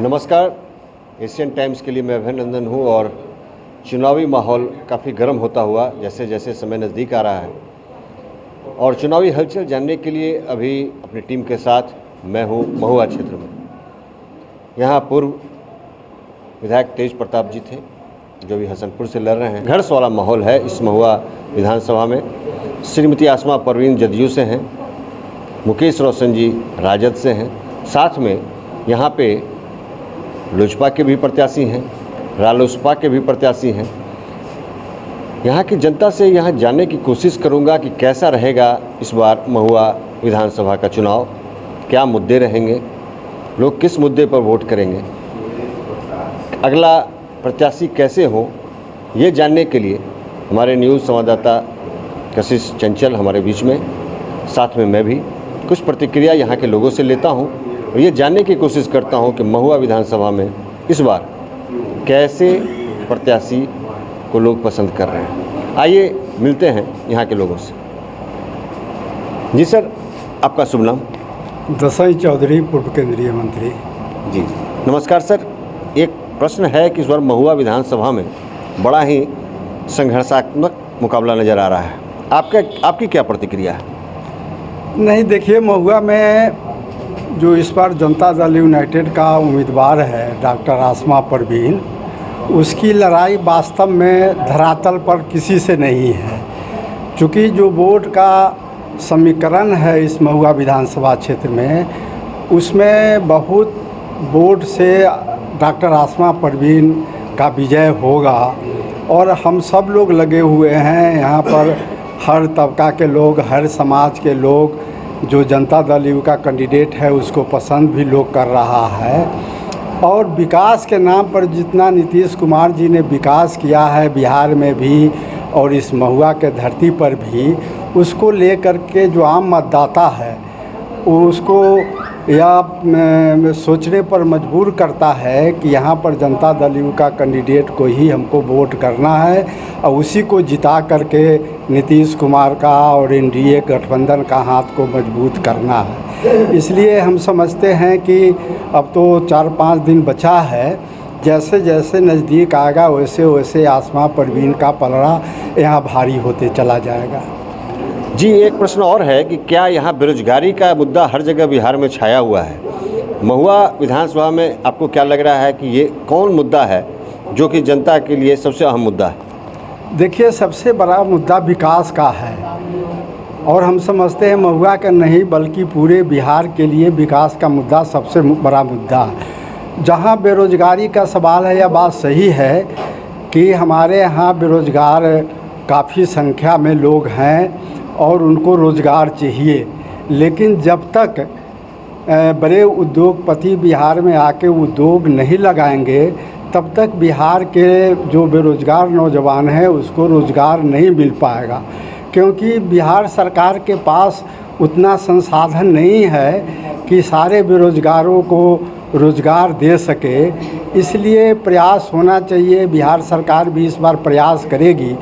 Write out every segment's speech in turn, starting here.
नमस्कार। Asian times के लिए मैं अभिनंदन हूँ और चुनावी माहौल काफ़ी गर्म होता हुआ जैसे जैसे समय नज़दीक आ रहा है और चुनावी हलचल जानने के लिए अभी अपनी टीम के साथ मैं हूँ महुआ क्षेत्र में। यहाँ पूर्व विधायक तेज प्रताप जी थे जो भी हसनपुर से लड़ रहे हैं। घर्ष वाला माहौल है इस महुआ विधानसभा में। श्रीमती आसमा परवीन जदयू से हैं, मुकेश रोशन जी राजद से हैं, साथ में यहाँ पे लोजपा के भी प्रत्याशी हैं, रालोसपा के भी प्रत्याशी हैं। यहाँ की जनता से यहाँ जानने की कोशिश करूँगा कि कैसा रहेगा इस बार महुआ विधानसभा का चुनाव, क्या मुद्दे रहेंगे, लोग किस मुद्दे पर वोट करेंगे, अगला प्रत्याशी कैसे हो, ये जानने के लिए हमारे न्यूज़ संवाददाता कशिश चंचल हमारे बीच में, साथ में मैं भी कुछ प्रतिक्रिया यहाँ के लोगों से लेता हूँ और ये जानने की कोशिश करता हूँ कि महुआ विधानसभा में इस बार कैसे प्रत्याशी को लोग पसंद कर रहे हैं। आइए मिलते हैं यहाँ के लोगों से। जी सर, आपका शुभ नाम? दसाई चौधरी, पूर्व केंद्रीय मंत्री। जी नमस्कार सर। एक प्रश्न है कि इस बार महुआ विधानसभा में बड़ा ही संघर्षात्मक मुकाबला नज़र आ रहा है, आपकी क्या प्रतिक्रिया है? नहीं, देखिए, महुआ में जो इस बार जनता दल यूनाइटेड का उम्मीदवार है डॉक्टर आसमा परवीन, उसकी लड़ाई वास्तव में धरातल पर किसी से नहीं है। चूँकि जो वोट का समीकरण है इस महुआ विधानसभा क्षेत्र में, उसमें बहुत वोट से डॉक्टर आसमा परवीन का विजय होगा और हम सब लोग लगे हुए हैं यहाँ पर। हर तबका के लोग, हर समाज के लोग जो जनता दल यू का कैंडिडेट है उसको पसंद भी लोग कर रहा है। और विकास के नाम पर जितना नीतीश कुमार जी ने विकास किया है बिहार में भी और इस महुआ के धरती पर भी, उसको लेकर के जो आम मतदाता है उसको या सोचने पर मजबूर करता है कि यहाँ पर जनता दल यू का कैंडिडेट को ही हमको वोट करना है और उसी को जिता करके नीतीश कुमार का और एनडीए गठबंधन का हाथ को मजबूत करना है। इसलिए हम समझते हैं कि अब तो 4-5 दिन बचा है, जैसे जैसे नज़दीक आएगा वैसे वैसे आसमा परवीन का पलड़ा यहाँ भारी होते चला जाएगा। जी, एक प्रश्न और है कि क्या यहाँ बेरोजगारी का मुद्दा हर जगह बिहार में छाया हुआ है? महुआ विधानसभा में आपको क्या लग रहा है कि ये कौन मुद्दा है जो कि जनता के लिए सबसे अहम मुद्दा है? देखिए, सबसे बड़ा मुद्दा विकास का है और हम समझते हैं महुआ का नहीं बल्कि पूरे बिहार के लिए विकास का मुद्दा सबसे बड़ा मुद्दा है। जहाँ बेरोजगारी का सवाल है, यह बात सही है कि हमारे यहाँ बेरोजगार काफ़ी संख्या में लोग हैं और उनको रोज़गार चाहिए, लेकिन जब तक बड़े उद्योगपति बिहार में आके उद्योग नहीं लगाएंगे तब तक बिहार के जो बेरोज़गार नौजवान हैं उसको रोज़गार नहीं मिल पाएगा। क्योंकि बिहार सरकार के पास उतना संसाधन नहीं है कि सारे बेरोज़गारों को रोज़गार दे सके। इसलिए प्रयास होना चाहिए, बिहार सरकार भी इस बार प्रयास करेगी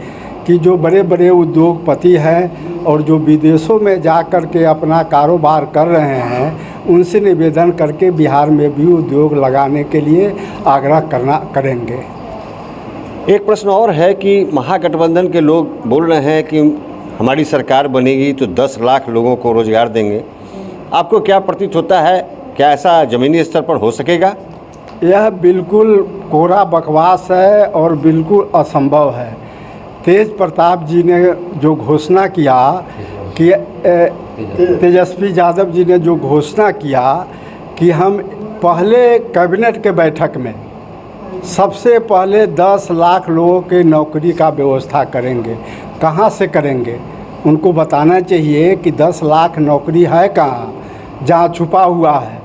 कि जो बड़े बड़े उद्योगपति हैं और जो विदेशों में जा कर के अपना कारोबार कर रहे हैं उनसे निवेदन करके बिहार में भी उद्योग लगाने के लिए आग्रह करेंगे। एक प्रश्न और है कि महागठबंधन के लोग बोल रहे हैं कि हमारी सरकार बनेगी तो 10 लाख लोगों को रोज़गार देंगे। आपको क्या प्रतीत होता है, क्या ऐसा ज़मीनी स्तर पर हो सकेगा? यह बिल्कुल कोरा बकवास है और बिल्कुल असंभव है। तेज प्रताप जी ने जो घोषणा किया कि तेजस्वी यादव जी ने जो घोषणा किया कि हम पहले कैबिनेट के बैठक में सबसे पहले 10 लाख लोगों के नौकरी का व्यवस्था करेंगे। कहाँ से करेंगे? उनको बताना चाहिए कि 10 लाख नौकरी है कहाँ, जहाँ छुपा हुआ है,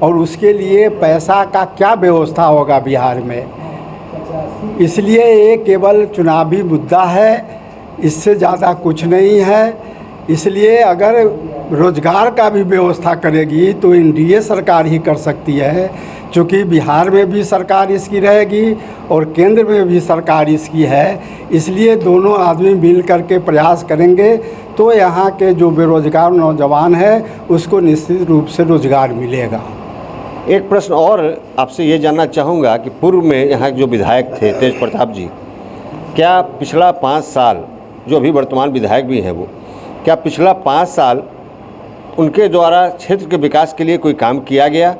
और उसके लिए पैसा का क्या व्यवस्था होगा बिहार में। इसलिए ये केवल चुनावी मुद्दा है, इससे ज़्यादा कुछ नहीं है। इसलिए अगर रोज़गार का भी व्यवस्था करेगी तो एनडीए सरकार ही कर सकती है, क्योंकि बिहार में भी सरकार इसकी रहेगी और केंद्र में भी सरकार इसकी है। इसलिए दोनों आदमी मिल कर के प्रयास करेंगे तो यहाँ के जो बेरोज़गार नौजवान हैं उसको निश्चित रूप से रोज़गार मिलेगा। एक प्रश्न और आपसे ये जानना चाहूँगा कि पूर्व में यहाँ जो विधायक थे तेज प्रताप जी, क्या पिछला 5 साल, जो अभी वर्तमान विधायक भी हैं वो, क्या पिछला 5 साल उनके द्वारा क्षेत्र के विकास के लिए कोई काम किया गया?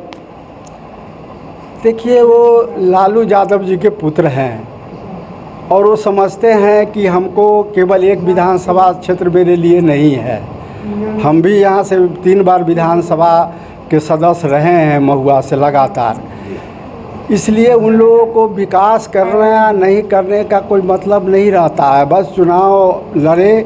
देखिए, वो लालू यादव जी के पुत्र हैं और वो समझते हैं कि हमको केवल एक विधानसभा क्षेत्र मेरे लिए नहीं है। हम भी यहाँ से 3 बार विधानसभा के सदस्य रहे हैं महुआ से लगातार, इसलिए उन लोगों को विकास करना या नहीं करने का कोई मतलब नहीं रहता है। बस चुनाव लड़े,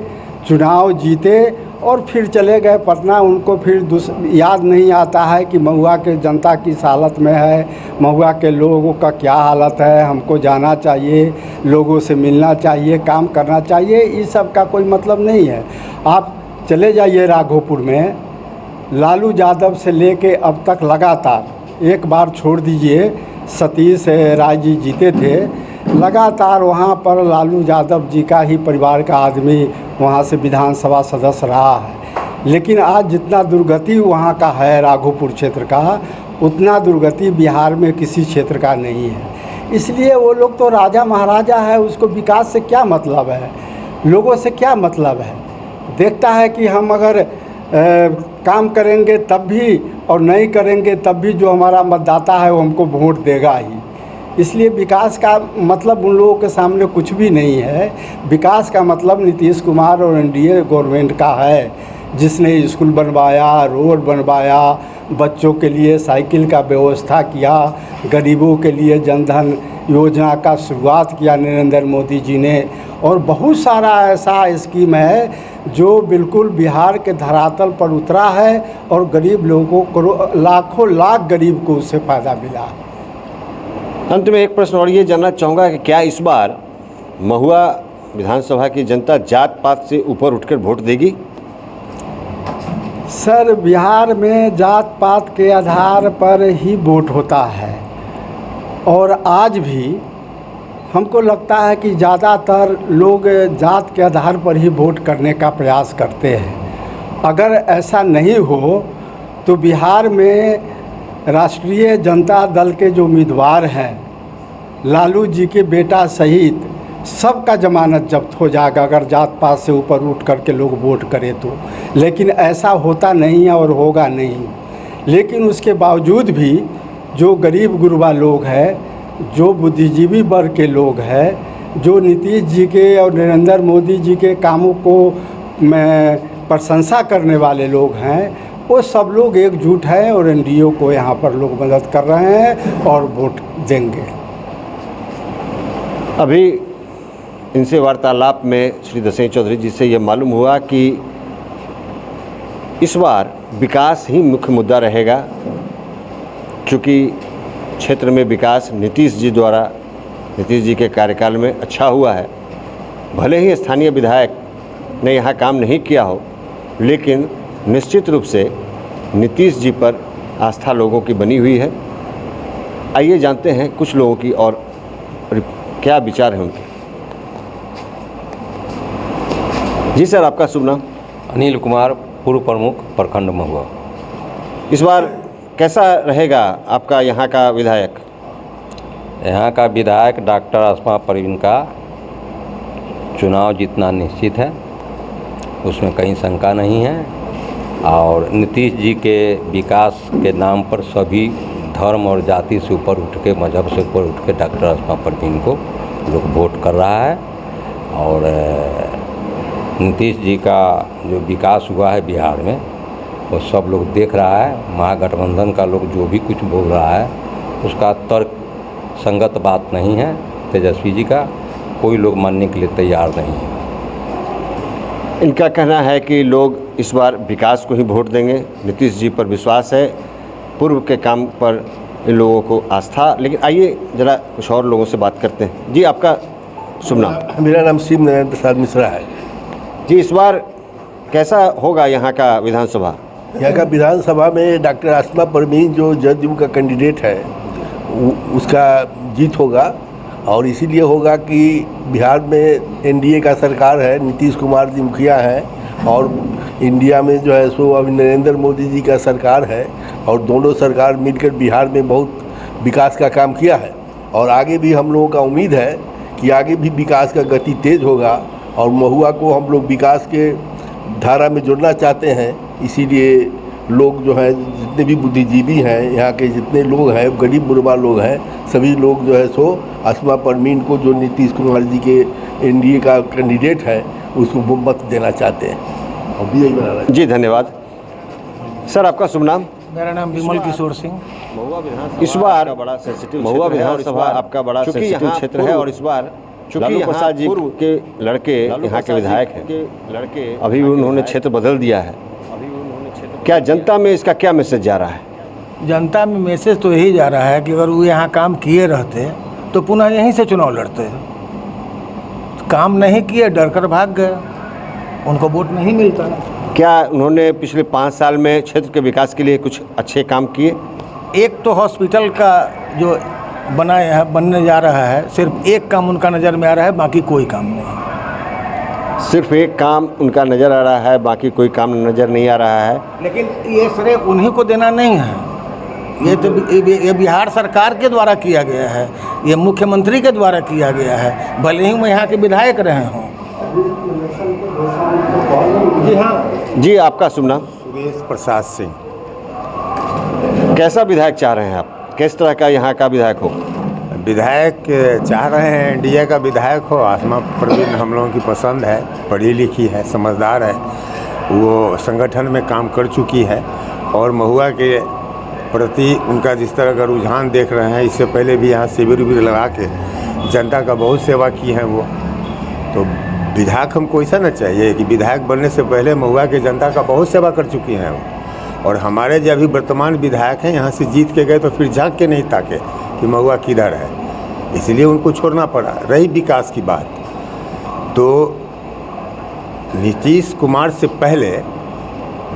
चुनाव जीते और फिर चले गए पटना। उनको फिर याद नहीं आता है कि महुआ के जनता किस हालत में है, महुआ के लोगों का क्या हालत है। हमको जाना चाहिए, लोगों से मिलना चाहिए, काम करना चाहिए, इस सब का कोई मतलब नहीं है। आप चले जाइए राघोपुर में, लालू यादव से लेके अब तक लगातार, एक बार छोड़ दीजिए सतीश राय जी जीते थे, लगातार वहाँ पर लालू यादव जी का ही परिवार का आदमी वहाँ से विधानसभा सदस्य रहा है। लेकिन आज जितना दुर्गति वहाँ का है राघोपुर क्षेत्र का, उतना दुर्गति बिहार में किसी क्षेत्र का नहीं है। इसलिए वो लोग तो राजा महाराजा है, उसको विकास से क्या मतलब है, लोगों से क्या मतलब है। देखता है कि हम अगर काम करेंगे तब भी और नहीं करेंगे तब भी जो हमारा मतदाता है वो हमको वोट देगा ही। इसलिए विकास का मतलब उन लोगों के सामने कुछ भी नहीं है। विकास का मतलब नीतीश कुमार और एनडीए गवर्नमेंट का है, जिसने स्कूल बनवाया, रोड बनवाया, बच्चों के लिए साइकिल का व्यवस्था किया, गरीबों के लिए जनधन योजना का शुरुआत किया नरेंद्र मोदी जी ने, और बहुत सारा ऐसा स्कीम है जो बिल्कुल बिहार के धरातल पर उतरा है और गरीब लोगों को, लाखों लाख गरीब को उससे फ़ायदा मिला। अंत में एक प्रश्न और ये जानना चाहूँगा कि क्या इस बार महुआ विधानसभा की जनता जात पात से ऊपर उठकर वोट देगी? सर, बिहार में जात पात के आधार पर ही वोट होता है और आज भी हमको लगता है कि ज़्यादातर लोग जात के आधार पर ही वोट करने का प्रयास करते हैं। अगर ऐसा नहीं हो तो बिहार में राष्ट्रीय जनता दल के जो उम्मीदवार हैं, लालू जी के बेटा सहित सबका जमानत जब्त हो जाएगा अगर जात पात से ऊपर उठ करके लोग वोट करें तो। लेकिन ऐसा होता नहीं है और होगा नहीं। लेकिन उसके बावजूद भी जो गरीब गुरबा लोग हैं, जो बुद्धिजीवी वर्ग के लोग हैं, जो नीतीश जी के और नरेंद्र मोदी जी के कामों को प्रशंसा करने वाले लोग हैं, वो सब लोग एकजुट हैं और एनडीए को यहाँ पर लोग मदद कर रहे हैं और वोट देंगे। अभी इनसे वार्तालाप में श्री दसई चौधरी जी से ये मालूम हुआ कि इस बार विकास ही मुख्य मुद्दा रहेगा, क्योंकि क्षेत्र में विकास नीतीश जी के कार्यकाल में अच्छा हुआ है। भले ही स्थानीय विधायक ने यहाँ काम नहीं किया हो, लेकिन निश्चित रूप से नीतीश जी पर आस्था लोगों की बनी हुई है। आइए जानते हैं कुछ लोगों की और क्या विचार है उनके। जी सर, आपका शुभ नाम? अनिल कुमार, पूर्व प्रमुख प्रखंड महुआ। इस बार कैसा रहेगा आपका यहाँ का विधायक? यहाँ का विधायक डॉक्टर आसमा परवीन का चुनाव जीतना निश्चित है, उसमें कहीं शंका नहीं है। और नीतीश जी के विकास के नाम पर सभी धर्म और जाति से ऊपर उठ के, मजहब से ऊपर उठ के डॉक्टर आसमा परवीन को लोग वोट कर रहा है। और नीतीश जी का जो विकास हुआ है बिहार में, वो सब लोग देख रहा है। महागठबंधन का लोग जो भी कुछ बोल रहा है उसका तर्क संगत बात नहीं है। तेजस्वी जी का कोई लोग मानने के लिए तैयार नहीं है। इनका कहना है कि लोग इस बार विकास को ही वोट देंगे, नीतीश जी पर विश्वास है, पूर्व के काम पर इन लोगों को आस्था। लेकिन आइए ज़रा कुछ और लोगों से बात करते हैं। जी, आपका शुभ नाम? मेरा नाम शिव नारायण प्रसाद मिश्रा है। जी, इस बार कैसा होगा यहाँ का विधानसभा? यहाँ का विधानसभा में डॉक्टर आसमा परवीन जो जदयू का कैंडिडेट है उसका जीत होगा। और इसीलिए होगा कि बिहार में एनडीए का सरकार है, नीतीश कुमार जी मुखिया हैं, और इंडिया में जो है सो अभी नरेंद्र मोदी जी का सरकार है। और दोनों सरकार मिलकर बिहार में बहुत विकास का काम किया है और आगे भी हम लोगों का उम्मीद है कि आगे भी विकास का गति तेज़ होगा और महुआ को हम लोग विकास के धारा में जोड़ना चाहते हैं। इसीलिए लोग जो है जितने भी बुद्धिजीवी हैं, यहाँ के जितने लोग हैं, गरीब गुरबा लोग हैं, सभी लोग जो है सो आसमा परवीन को, जो नीतीश कुमार जी के एनडीए का कैंडिडेट है, उसको मत देना चाहते हैं और भी यही बना रहा है। जी धन्यवाद सर। आपका शुभ नाम? मेरा नाम विमल किशोर सिंह। इस बार बड़ा सेंसिटिव महुआ विधानसभा आपका बड़ा सेंसिटिव क्षेत्र है और इस बार चूंकि प्रसाद जी के लड़के यहाँ के विधायक हैं, अभी उन्होंने क्षेत्र बदल दिया है, क्या जनता में इसका क्या मैसेज जा रहा है? जनता में मैसेज तो यही जा रहा है कि अगर वो यहाँ काम किए रहते तो पुनः यहीं से चुनाव लड़ते। काम नहीं किए, डर कर भाग गए, उनको वोट नहीं मिलता। क्या उन्होंने पिछले 5 साल में क्षेत्र के विकास के लिए कुछ अच्छे काम किए? एक तो हॉस्पिटल का जो बनने जा रहा है, सिर्फ एक काम उनका नज़र में आ रहा है, बाकी कोई काम नहीं। सिर्फ एक काम उनका नज़र आ रहा है, बाकी कोई काम नज़र नहीं आ रहा है। लेकिन ये श्रेय उन्हीं को देना नहीं है, ये तो ये बिहार सरकार के द्वारा किया गया है, ये मुख्यमंत्री के द्वारा किया गया है, भले ही मैं यहाँ के विधायक रहे हों। जी हाँ जी, आपका शुभ नाम? सुरेश प्रसाद सिंह। कैसा विधायक चाह रहे हैं आप? किस तरह का यहाँ का विधायक हो? विधायक चाह रहे हैं एनडीए का विधायक हो। आसमा परवीन हम लोगों की पसंद है, पढ़ी लिखी है, समझदार है, वो संगठन में काम कर चुकी है और महुआ के प्रति उनका जिस तरह का रुझान देख रहे हैं, इससे पहले भी यहाँ शिविर विविर लगा के जनता का बहुत सेवा की है वो। तो विधायक हमको ऐसा ना चाहिए कि विधायक बनने से पहले महुआ के जनता का बहुत सेवा कर चुकी हैं वो। और हमारे जो अभी वर्तमान विधायक हैं, यहाँ से जीत के गए तो फिर झाँक के नहीं ताके कि महुआ किधर है, इसलिए उनको छोड़ना पड़ा। रही विकास की बात, तो नीतीश कुमार से पहले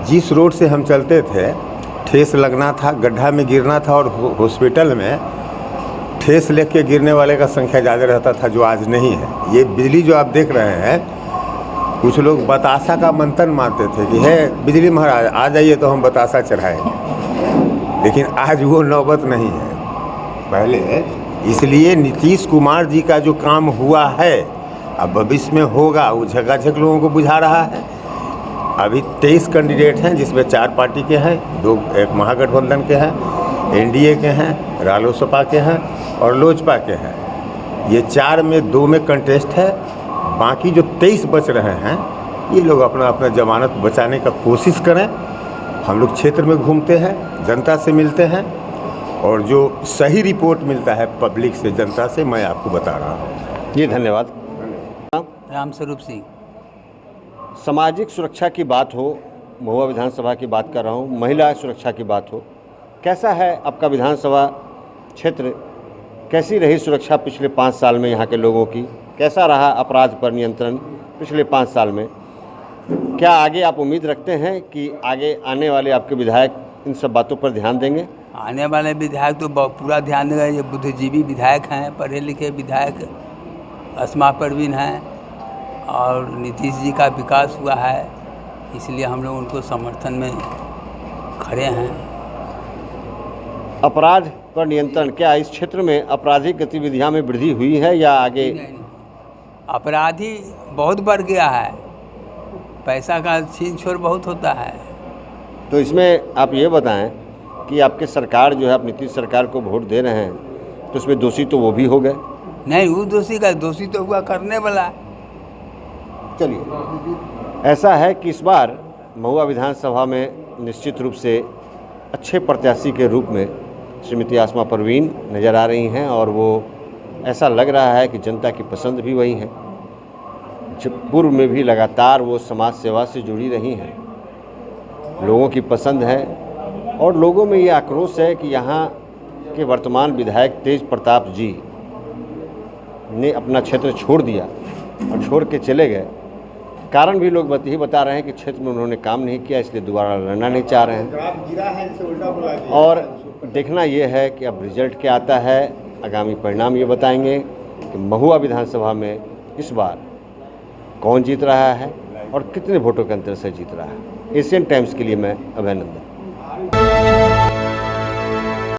जिस रोड से हम चलते थे, ठेस लगना था, गड्ढा में गिरना था और हॉस्पिटल में ठेस लेके गिरने वाले का संख्या ज़्यादा रहता था, जो आज नहीं है। ये बिजली जो आप देख रहे हैं, कुछ लोग बतासा का मंथन मानते थे कि है बिजली महाराज आ जाइए तो हम बतासा चढ़ाएंगे, लेकिन आज वो नौबत नहीं है पहले। इसलिए नीतीश कुमार जी का जो काम हुआ है, अब भविष्य में होगा, वो झकाझक लोगों को बुझा रहा है। अभी 23 कैंडिडेट हैं, जिसमें 4 पार्टी के हैं, 2 एक महागठबंधन के हैं, एनडीए के हैं, रालोसपा के हैं और लोजपा के हैं। ये 4 में 2 में कंटेस्ट है, बाकी जो 23 बच रहे हैं, ये लोग अपना अपना जमानत बचाने का कोशिश करें। हम लोग क्षेत्र में घूमते हैं, जनता से मिलते हैं और जो सही रिपोर्ट मिलता है पब्लिक से, जनता से, मैं आपको बता रहा हूँ। जी धन्यवाद। रामस्वरूप सिंह। सामाजिक सुरक्षा की बात हो, महुआ विधानसभा की बात कर रहा हूँ, महिला सुरक्षा की बात हो, कैसा है आपका विधानसभा क्षेत्र? कैसी रही सुरक्षा पिछले 5 साल में यहाँ के लोगों की? कैसा रहा अपराध पर नियंत्रण पिछले 5 साल में? क्या आगे आप उम्मीद रखते हैं कि आगे आने वाले आपके विधायक इन सब बातों पर ध्यान देंगे? आने वाले विधायक तो पूरा ध्यान देगा। ये बुद्धिजीवी विधायक हैं, पढ़े लिखे विधायक आसमा परवीन हैं और नीतीश जी का विकास हुआ है, इसलिए हम लोग उनको समर्थन में खड़े हैं। अपराध पर नियंत्रण, क्या इस क्षेत्र में आपराधिक गतिविधियां में वृद्धि हुई है या आगे? अपराधी बहुत बढ़ गया है, पैसा का छीन छोड़ बहुत होता है। तो इसमें आप ये बताएं कि आपके सरकार जो है, आप नीतीश सरकार को वोट दे रहे हैं, तो उसमें दोषी तो वो भी हो गए? नहीं, वो दोषी तो हुआ करने वाला। चलिए, ऐसा है कि इस बार महुआ विधानसभा में निश्चित रूप से अच्छे प्रत्याशी के रूप में श्रीमती आसमा परवीन नज़र आ रही हैं और वो ऐसा लग रहा है कि जनता की पसंद भी वही है। जब पूर्व में भी लगातार वो समाज सेवा से जुड़ी रही हैं, लोगों की पसंद है और लोगों में ये आक्रोश है कि यहाँ के वर्तमान विधायक तेज प्रताप जी ने अपना क्षेत्र छोड़ दिया और छोड़ के चले गए। कारण भी लोग यही बता रहे हैं कि क्षेत्र में उन्होंने काम नहीं किया, इसलिए दोबारा लड़ना नहीं चाह रहे हैं। और देखना ये है कि अब रिजल्ट क्या आता है, आगामी परिणाम ये बताएंगे कि महुआ विधानसभा में इस बार कौन जीत रहा है और कितने वोटों के अंतर से जीत रहा है। एशियन टाइम्स के लिए मैं अभय नंदन।